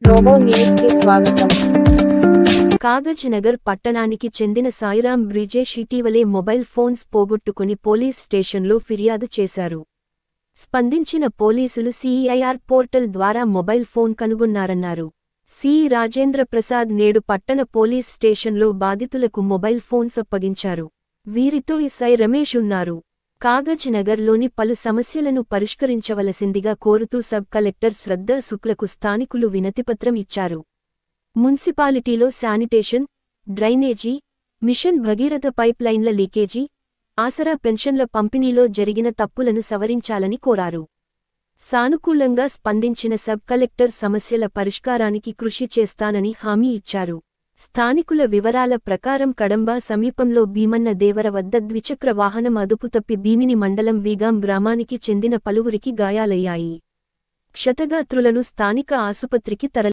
Robo news కి స్వాగతం. కాగజ్ నగర్ పట్టణానికి చెందిన సాయిరాం బ్రిజేష్ ఇటీవలే మొబైల్ ఫోన్స్ పోగొట్టుకుని పోలీస్ స్టేషన్లో ఫిర్యాదు చేశారు. స్పందించిన పోలీసులు సిఐఆర్ పోర్టల్ ద్వారా మొబైల్ ఫోన్ కనుగొన్నారన్నారు. సి. రాజేంద్ర ప్రసాద్ నేడు పట్టణ పోలీస్ స్టేషన్లో బాధితులకు మొబైల్ ఫోన్స్ అప్పగించారు. వీరితో ఎస్ఐ రమేష్ ఉన్నారు. కాగజ్ నగర్లోని పలు సమస్యలను పరిష్కరించవలసిందిగా కోరుతూ సబ్ కలెక్టర్ శ్రద్ధా శుక్లకు స్థానికులు వినతిపత్రం ఇచ్చారు. మున్సిపాలిటీలో శానిటేషన్, డ్రైనేజీ, మిషన్ భగీరథ పైప్లైన్ల లీకేజీ, ఆసరా పెన్షన్ల పంపిణీలో జరిగిన తప్పులను సవరించాలని కోరారు. సానుకూలంగా స్పందించిన సబ్ కలెక్టర్ సమస్యల పరిష్కారానికి కృషి చేస్తానని హామీ ఇచ్చారు. స్థానికుల వివరాల ప్రకారం కడంబా సమీపంలో భీమన్న దేవర వద్ద ద్విచక్ర వాహనం అదుపుతప్పి భీమిని మండలం వీగాం గ్రామానికి చెందిన పలువురికి గాయాలయ్యాయి. క్షతగాత్రులను స్థానిక ఆసుపత్రికి తరలించారు.